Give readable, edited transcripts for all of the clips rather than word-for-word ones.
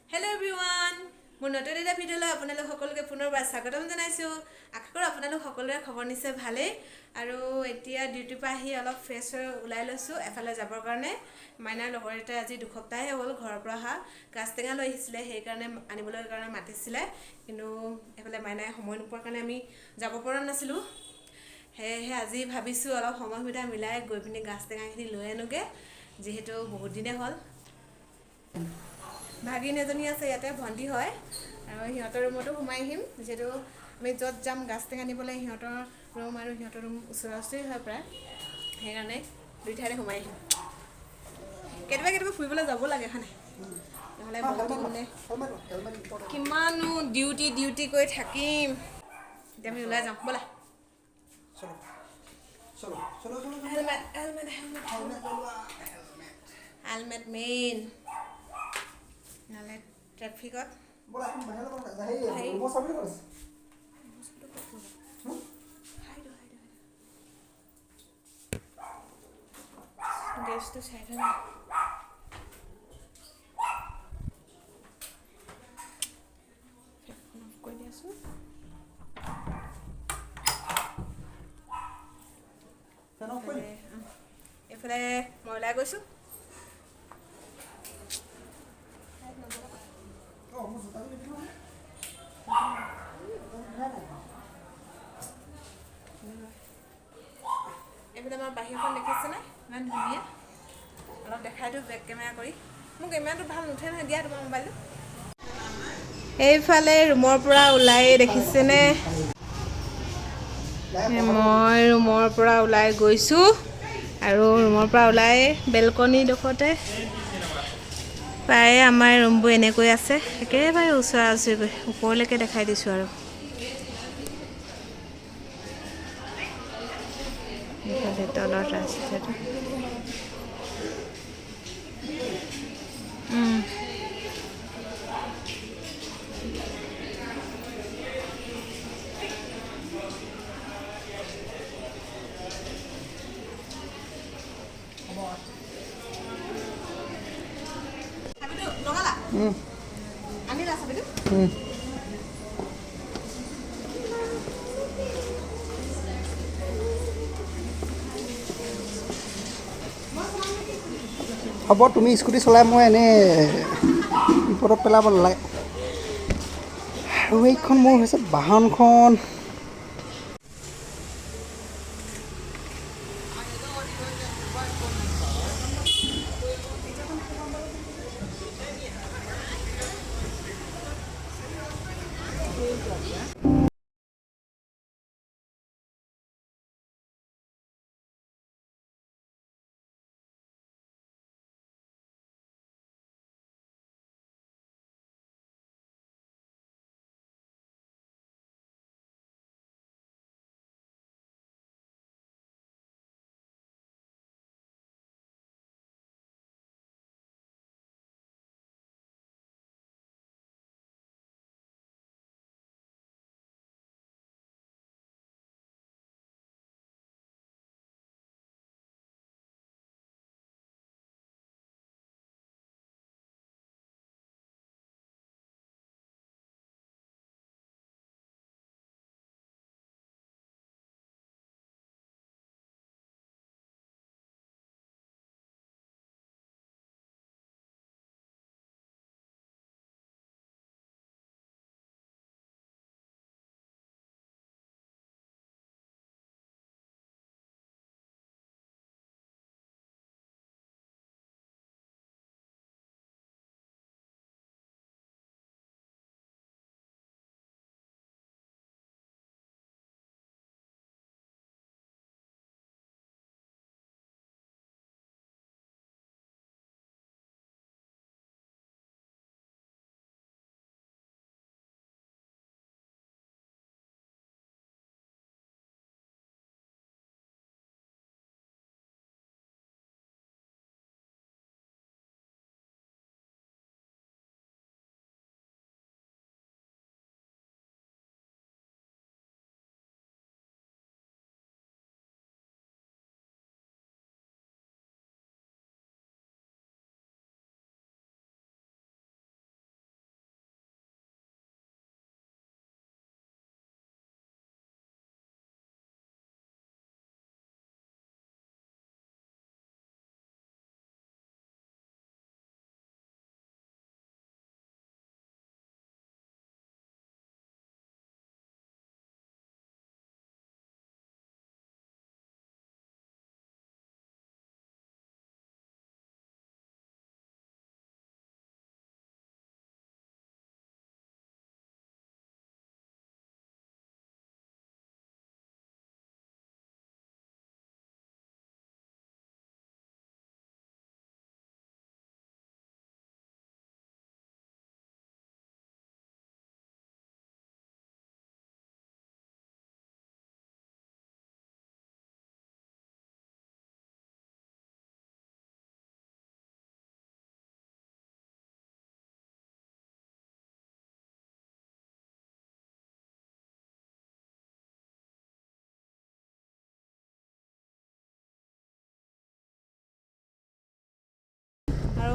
Hello everyone! মোৰ নতুন এটা ভিডিঅ'লৈ আপোনালোক সকলোকে পুনৰবাৰ স্বাগতম জনাইছোঁ। আশা কৰোঁ আপোনালোক সকলোৰে খবৰ নিশ্চয় ভালেই আৰু এতিয়া ডিউটিৰ পৰা আহি অলপ ফ্ৰেছ হৈ ওলাই লৈছোঁ এফালে যাবৰ কাৰণে। মাইনাৰ লগৰ এটাই আজি দুসপ্তাহে হ'ল ঘৰৰ পৰা অহা গাছ টেঙা লৈ আহিছিলে, সেইকাৰণে আনিবলৈ কাৰণে মাতিছিলে, কিন্তু এফালে মাইনাই সময় নোপোৱাৰ কাৰণে আমি যাব পৰা নাছিলোঁ। সেয়েহে আজি ভাবিছোঁ অলপ সময় সুবিধা মিলাই গৈ পিনি গাছ টেঙাখিনি লৈ আনোগৈ, যিহেতু বহুত দিনে হ'ল। ভাগিন এজনী আছে ইয়াতে, ভণ্টি হয়, আৰু সিহঁতৰ ৰুমতো সোমাই আহিম, যিহেতু আমি য'ত যাম গাছ টেঙা আনিবলৈ সিহঁতৰ ৰুম আৰু সিহঁতৰ ৰুম ওচৰা ওচৰি হয় প্ৰায়, সেইকাৰণে দুই ঠাইতে সোমাই আহিম। কেতিয়াবা কেতিয়াবা ফুৰিবলৈ যাব লাগে হয় নাই, নহ'লে বহুত মানে কিমানো ডিউটি কৰি থাকিম। এতিয়া আমি ওলাই যাওঁ ব'লা। হেলমেট মেইন, নহ'লে ট্ৰেফিকত গেছটো চাই থৈ অফ কৰি দিয়াচোন। এইফালে মই ওলাই গৈছোঁ। এইফালে আমাৰ বাহিৰখন দেখিছেনে ইমান ধুনীয়া, অলপ দেখাই দিওঁ বেক কেমেৰা কৰি। মোৰ কেমেৰাটো ভাল নুঠে নহয়, দিয়া তোমাৰ মোবাইলটো। এইফালে ৰুমৰ পৰা ওলাই দেখিছেনে, মই ৰুমৰ পৰা ওলাই গৈছোঁ আৰু ৰুমৰ পৰা ওলাই বেলকনিডোখৰতে প্ৰায়ে আমাৰ ৰুমবোৰ এনেকৈ আছে, একেবাৰে ওচৰা ওচৰিকৈ ওপৰলৈকে দেখাই দিছোঁ আৰু এইফালে তলত ৰাস্তাটো। আনিলা চাবিটো? হ'ব, তুমি স্কুটি চলাই মই এনেই বিপদত পেলাব নালাগে। আৰু এইখন মোৰ হৈছে বাহনখন।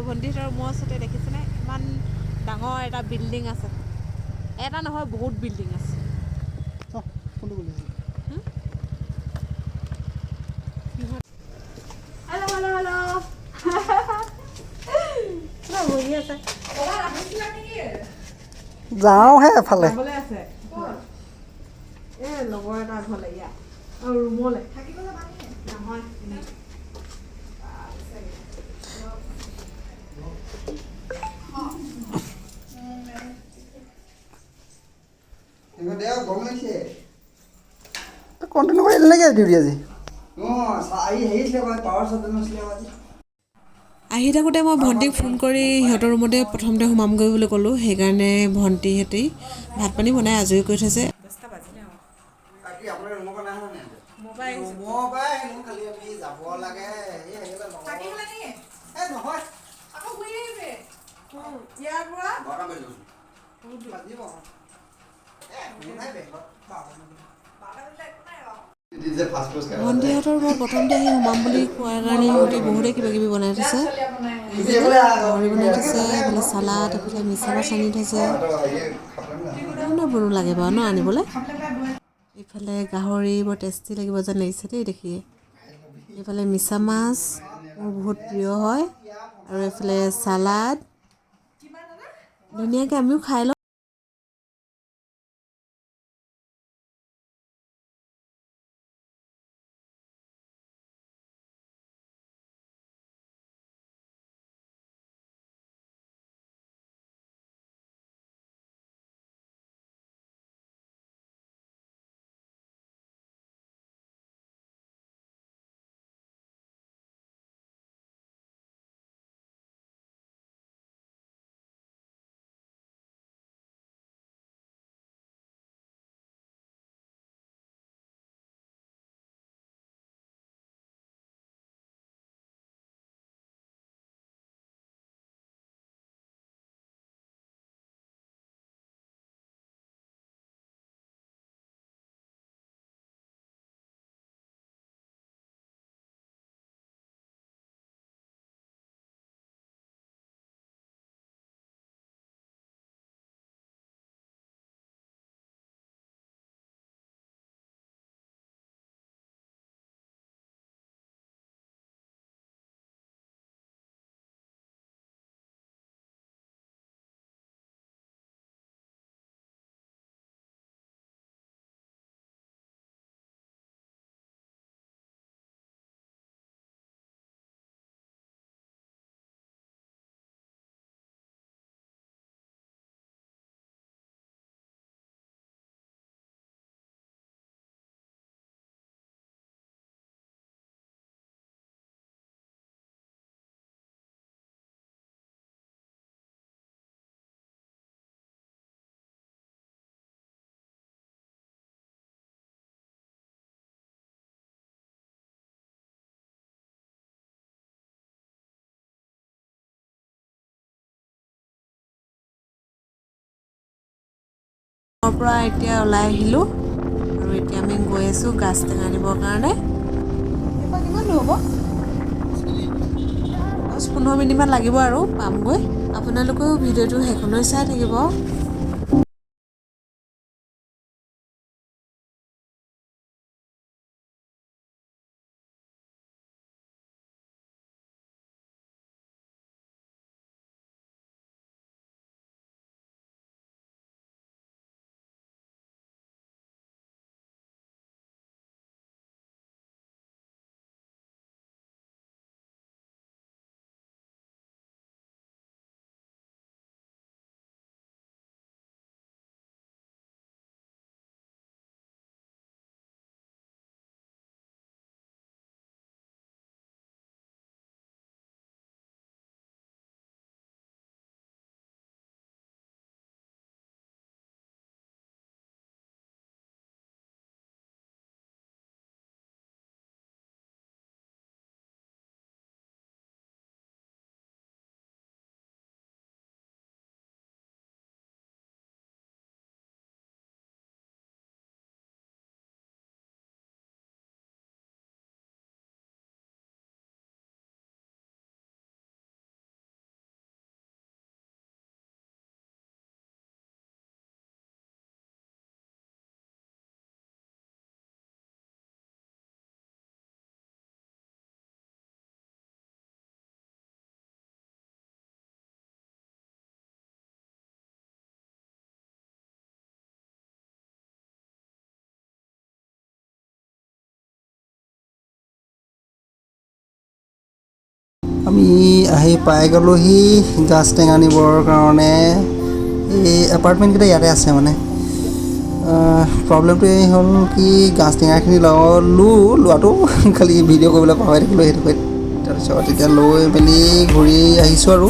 ভণ্টিহঁতৰ ৰুমৰ ওচৰতে দেখিছেনে ইমান ডাঙৰ এটা বিল্ডিং আছে এটা নহয় বহুত বিল্ডিং আছে কোনটো বুলি হেল্ল' হেল্ল' হেল্ল' বহি আছে যাওঁহে এফালে আছে লগৰ এটা ঘৰলে ইয়াত ৰুমলৈ থাকিবলৈ নহয় কণ্টিনিউ কৰি দিলে নেকি ডিউটি আজি আহি থাকোঁতে মই ভণ্টিক ফোন কৰি সিহঁতৰ ৰুমতে প্ৰথমতে সোমামগৈ বুলি ক'লোঁ সেইকাৰণে ভণ্টিহঁতে ভাত পানী বনাই আজৰি কৰি থৈছে ভণ্টিহঁতৰ মই প্ৰথমতে আহি সোমাম বুলি কোৱাৰ কাৰণে সিহঁতি বহুতে কিবা কিবি বনাই থৈছে গাহৰি বনাই থৈছে এইফালে চালাড এইফালে মিছা মাছ আনি থৈছে বিভিন্ন বনো লাগে বাৰু ন আনিবলৈ এইফালে গাহৰি বৰ টেষ্টি লাগিব যেন লাগিছে দেই দেখিয়ে এইফালে মিছা মাছ মোৰ বহুত প্ৰিয় হয় আৰু এইফালে চালাড ধুনীয়াকৈ আমিও খাই লওঁ ঘৰৰ পৰা এতিয়া ওলাই আহিলোঁ আৰু এতিয়া আমি গৈ আছোঁ গাজ টেঙা আনিবৰ কাৰণে এবাৰ কিমান দূৰ হ'ব 10-15 মিনিটমান লাগিব আৰু পামগৈ আপোনালোকেও ভিডিঅ'টো শেষলৈ চাই থাকিব আমি আহি পাই গ'লোহি গাছ টেঙা নিবৰ কাৰণে এই এপাৰ্টমেণ্টকেইটা ইয়াতে আছে মানে প্ৰব্লেমটো এই হ'ল কি গাছ টেঙাখিনি লোৱাটো খালি ভিডিঅ' কৰিবলৈ পাহৰি থাকিলোঁ সেইটো তাৰপিছত এতিয়া লৈ মেলি ঘূৰি আহিছোঁ আৰু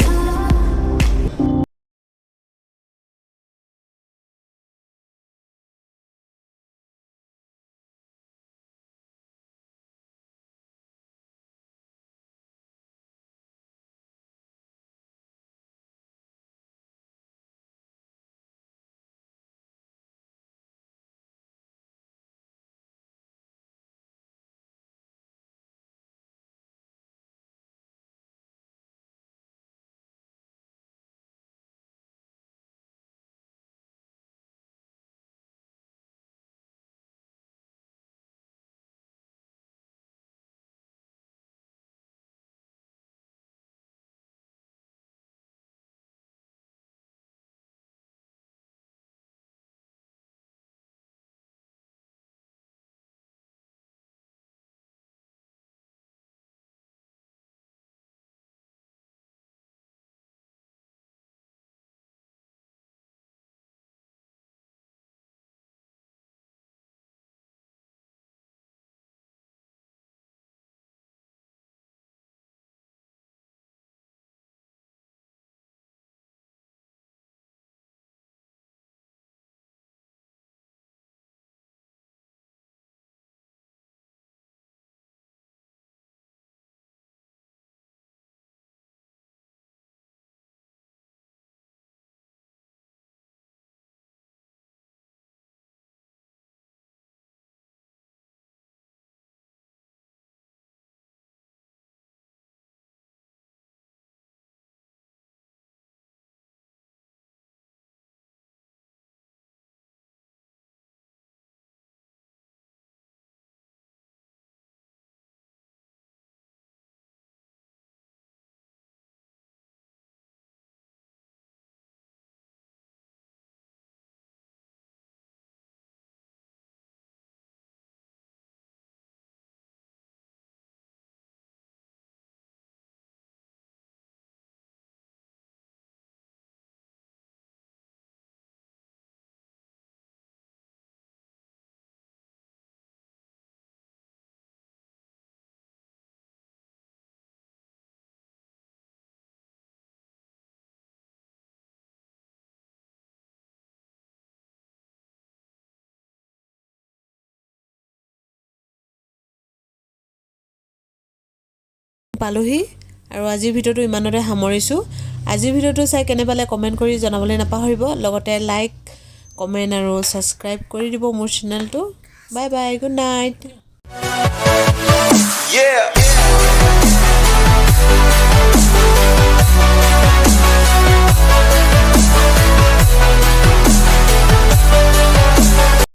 পালোহি আৰু আজিৰ ভিডিঅ'টো ইমানতে সামৰিছোঁ আজিৰ ভিডিঅ'টো চাই কেনে পালে কমেণ্ট কৰি জনাবলৈ নাপাহৰিব লগতে লাইক কমেণ্ট আৰু ছাবস্ক্ৰাইব কৰি দিব মোৰ চেনেলটো bye bye good night Yeah.